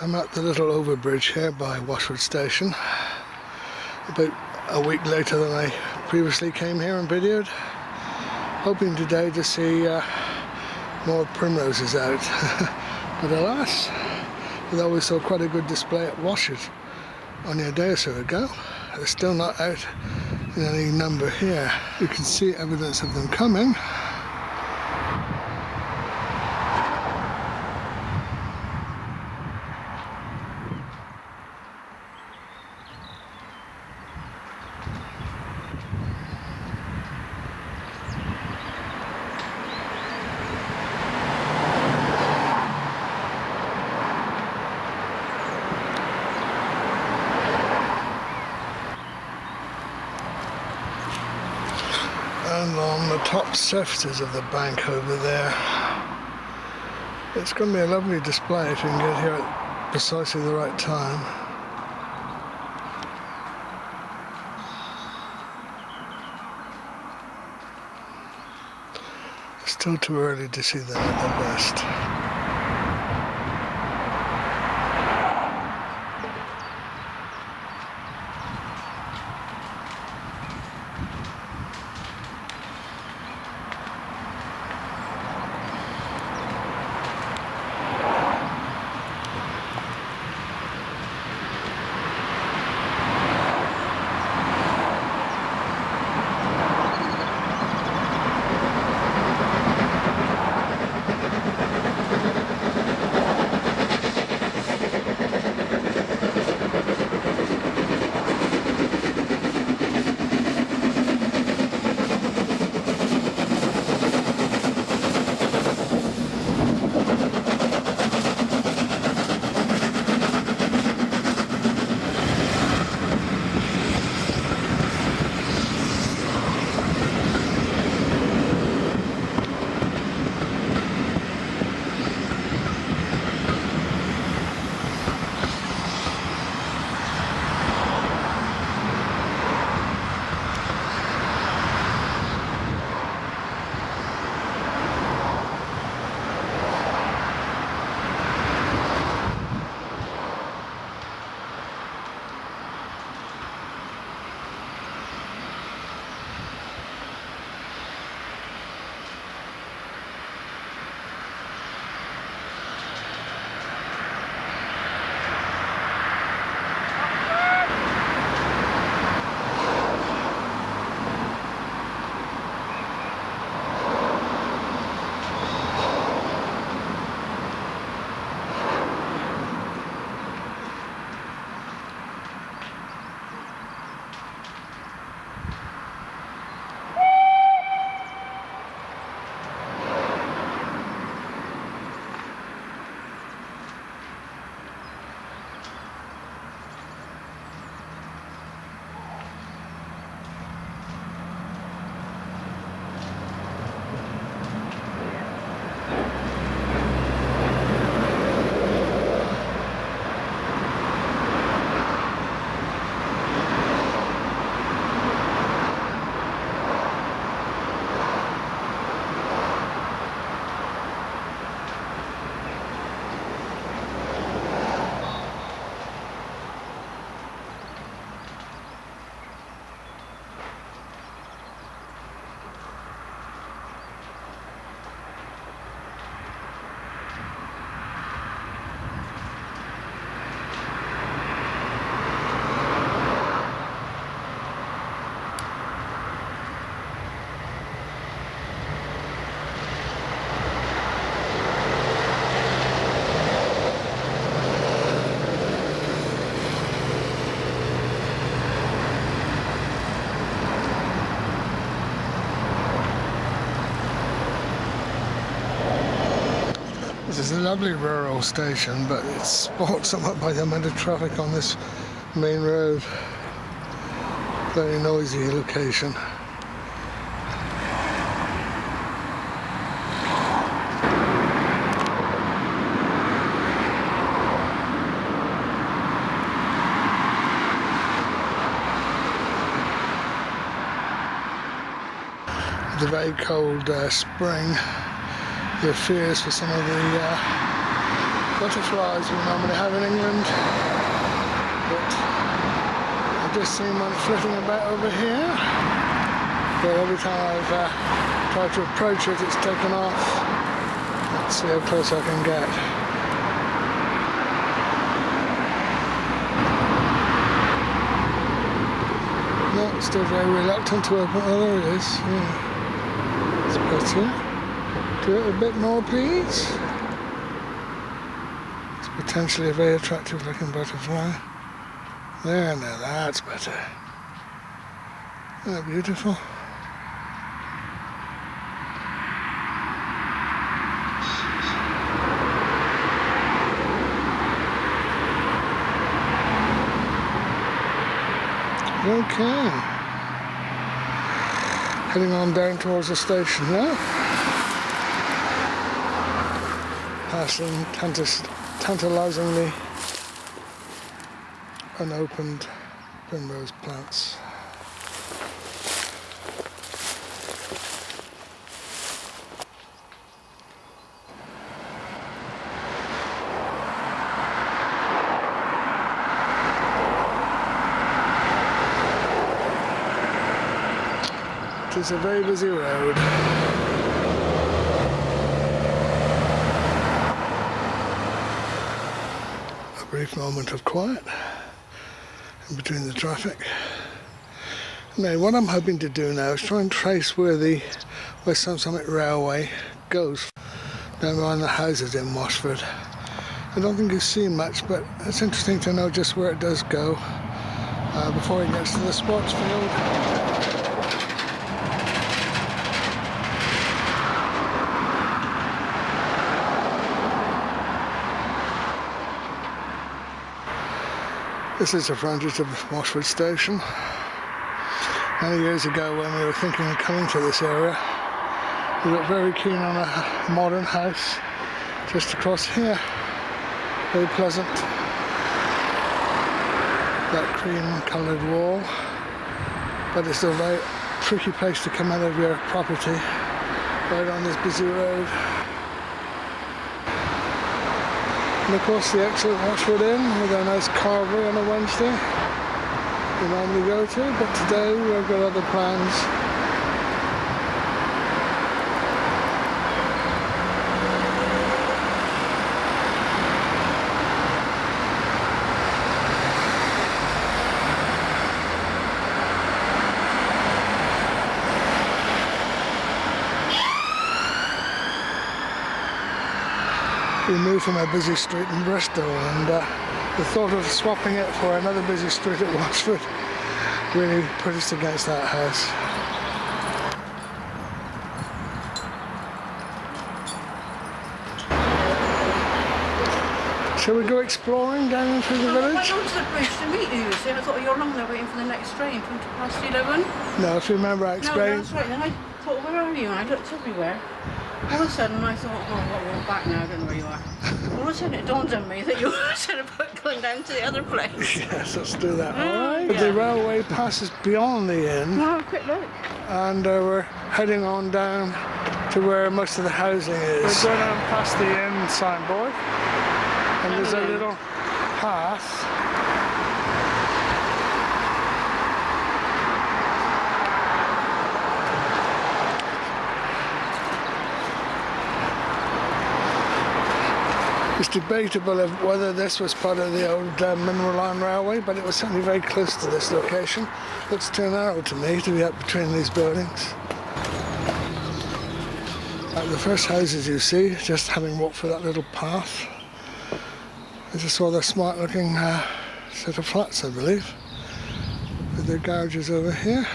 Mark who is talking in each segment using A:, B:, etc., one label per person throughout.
A: I'm at the little overbridge here by Washford station, about a week later than I previously came here and videoed, hoping today to see more primroses out. But alas, although we saw quite a good display at Washford only a day or so ago, they're still not out in any number here. You can see evidence of them coming. And on the top surfaces of the bank over there, it's going to be a lovely display if you can get here at precisely the right time. Still too early to see them at their best. This is a lovely rural station, but it's spoilt somewhat by the amount of traffic on this main road. Very noisy location. The very cold spring, there are fears for some of the butterflies we normally have in England, but I've just seen one flitting about over here, but every time I've tried to approach it, it's taken off. Let's see how close I can get. No, still very reluctant to open. Oh, there it is. Yeah. It's better. Do it a bit more, please. It's potentially a very attractive looking butterfly. There, now that's better. Isn't that beautiful? Okay, heading on down towards the station now, passing tantalisingly unopened primrose plants. It is a very busy road. A brief moment of quiet in between the traffic. Now, what I'm hoping to do now is try and trace where the West Somerset Railway goes down behind the houses in Washford. I don't think you see much, but it's interesting to know just where it does go before it gets to the sports field. This is the frontage of Washford station. Many years ago, when we were thinking of coming to this area, we got very keen on a modern house just across here. Very pleasant. That cream coloured wall. But it's a very tricky place to come out of your property right on this busy road. And of course the excellent Washford Inn with a nice carvery on a Wednesday we normally go to, but today we've got other plans. We moved from a busy street in Bristol, and the thought of swapping it for another busy street at Washford really put us against that house. Shall we go exploring down through the village?
B: I went on to the bridge to meet you, see, and I thought you're along there waiting for the next train from 11:30.
A: No, if you remember I explained.
B: No, that's right, then I thought, where are you? And I looked everywhere. All of a sudden I thought, oh, well, we're back now, I don't know where you are. All of a sudden it dawned on me that you said about going down to the other place.
A: Yes, let's do that. Alright.
B: Yeah.
A: The railway passes beyond the inn,
B: Oh, quick look.
A: and we're heading on down to where most of the housing is.
C: We're going on past the inn signboard,
A: And there's a little path. It's debatable of whether this was part of the old Mineral Line Railway, but it was certainly very close to this location. Looks too narrow to me to be up between these buildings. The first houses you see, just having walked through that little path, is a sort of smart looking set of flats, I believe, with their garages over here.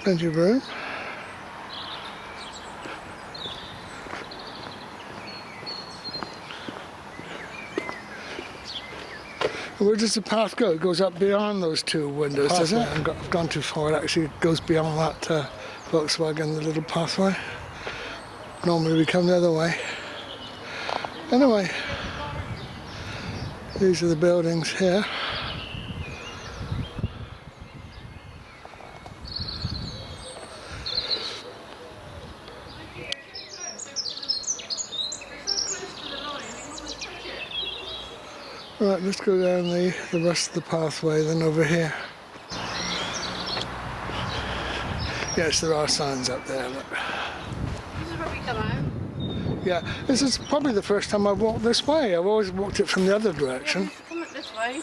A: Plenty of room. Where does the path go? It goes up beyond those two windows, does it? I've gone too far. It actually goes beyond that Volkswagen, the little pathway. Normally we come the other way. Anyway, these are the buildings here. Right, let's go down the rest of the pathway then over here. Yes, there are signs up there. Look.
B: This is where we come out.
A: Yeah, this is probably the first time I've walked this way. I've always walked it from the other direction.
B: Yeah, we come it this way.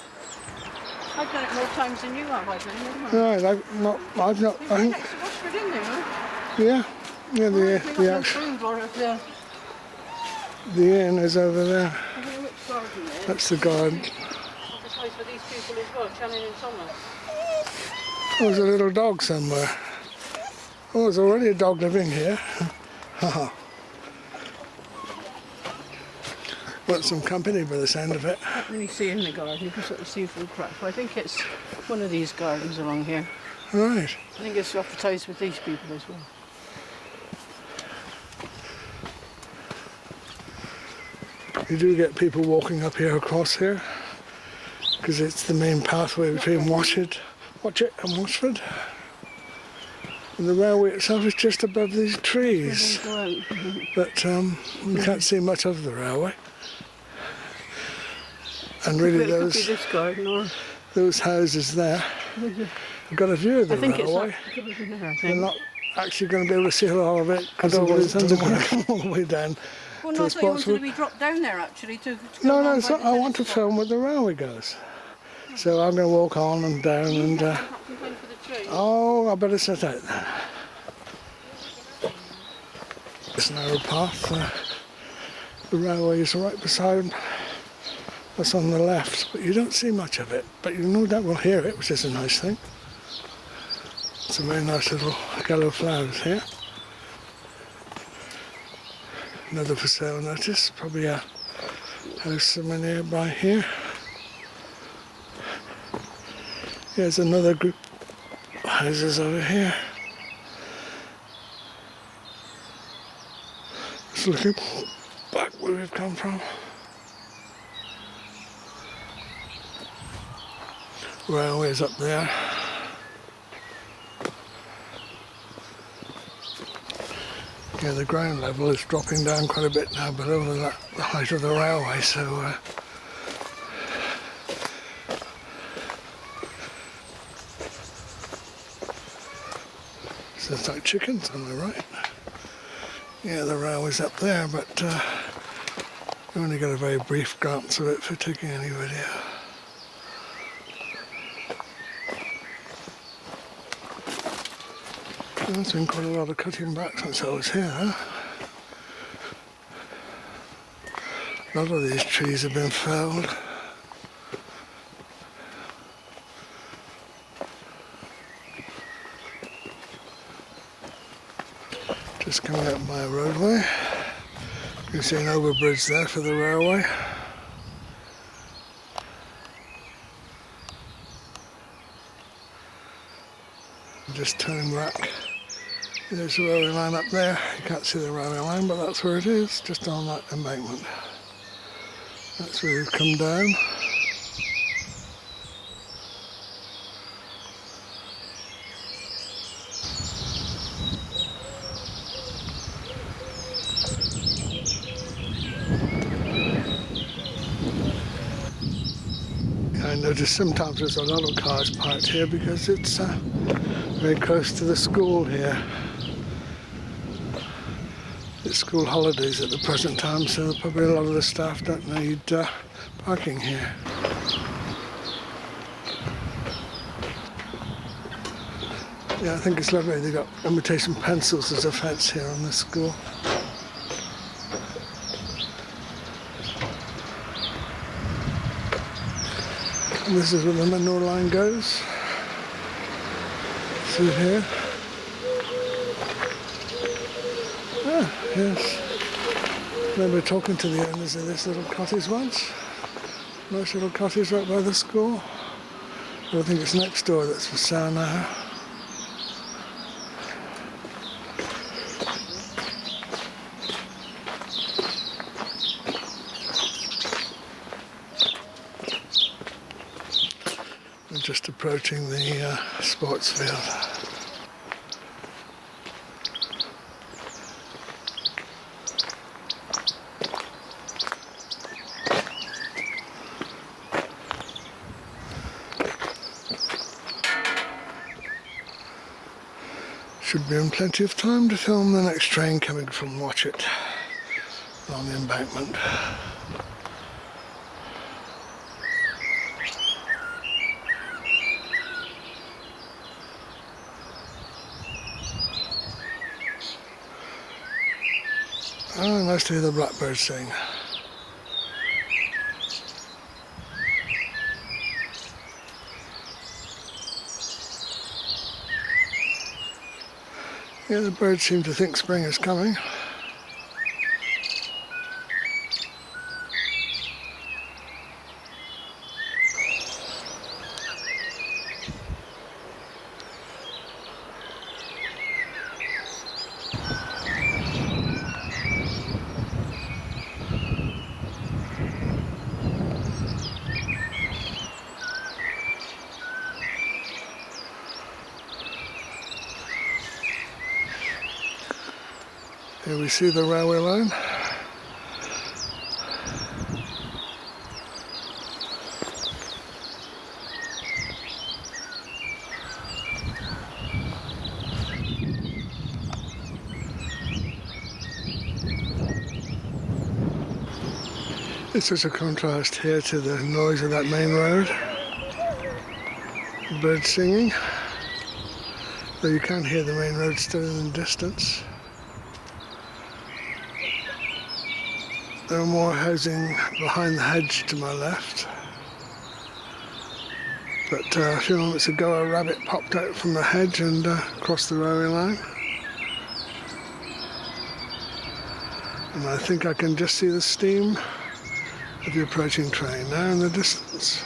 B: I've done it more times than you have, I think, haven't I?
A: Right, I've not.
B: We've
A: I
B: been
A: think,
B: next to Washford, in there, no?
A: yeah,
B: We've
A: the
B: got
A: actual
B: no for it there.
A: the inn is over there.
B: I don't know which garden it is.
A: That's the garden.
B: There's a place for these people as well, Channing and Thomas.
A: Oh, there's a little dog somewhere. Oh, there's already a dog living here. Haha. Want some company by the sound of it.
B: Let me see in the garden, you can sort of see through cracks. I think it's one of these gardens along here.
A: Right.
B: I think it's advertised with these people as well.
A: You do get people walking up here across here because it's the main pathway between Watchet and Washford. And the railway itself is just above these trees, but you can't see much of the railway. And really
B: It could be
A: those
B: this garden or...
A: those houses there have got a view of the
B: I think it's
A: railway.
B: that could be in there, I
A: You're
B: think.
A: not actually going to be able to see a lot of it because it's underground all the way down.
B: Well,
A: to
B: no, I
A: the
B: thought you
A: spots
B: wanted to be dropped down there actually to go
A: No,
B: round
A: it's
B: by
A: not.
B: the
A: I want to
B: tennis
A: film where the railway goes. So I'm going to walk on and down and...
B: court. Not complain for the tree.
A: oh, I better sit out then. This narrow path. The railway is right beside us on the left, but you don't see much of it. But you no doubt will hear it, which is a nice thing. Some very nice little yellow flowers here. Another for sale notice, probably a house somewhere nearby here. Here's another group of houses over here. Just looking back where we've come from. Railways up there. Yeah, the ground level is dropping down quite a bit now below the height of the railway, so it's like chickens on the right. Yeah, the railway's up there, but we only got a very brief glance of it for taking any video. There's been quite a lot of cutting back since I was here. A lot of these trees have been felled. Just coming up by a roadway. You can see an overbridge there for the railway. Just turning back. There's the railway line up there. You can't see the railway line, but that's where it is, just on that embankment. That's where we've come down. I notice sometimes there's a lot of cars parked here because it's very close to the school here. It's school holidays at the present time, so probably a lot of the staff don't need parking here. Yeah, I think it's lovely. They've got imitation pencils as a fence here on this school. And this is where the manure line goes. Through here. Ah, yes. I remember talking to the owners of this little cottage once. Nice little cottage right by the school. I think it's next door that's for sale now. We're just approaching the sports field. Should be in plenty of time to film the next train coming from Watchet on the embankment. Oh, nice to hear the blackbirds sing. Yeah, the birds seem to think spring is coming. Here we see the railway line. It's such a contrast here to the noise of that main road. Birds singing, though you can hear the main road still in the distance. There are more housing behind the hedge to my left. But a few moments ago a rabbit popped out from the hedge and crossed the railway line. And I think I can just see the steam of the approaching train now in the distance.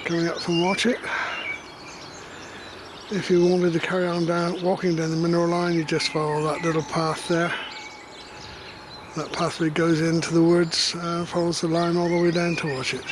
A: Coming up from Watchet. If you wanted to carry on walking down the mineral line, you just follow that little path there. That pathway goes into the woods and follows the line all the way down to Watchet.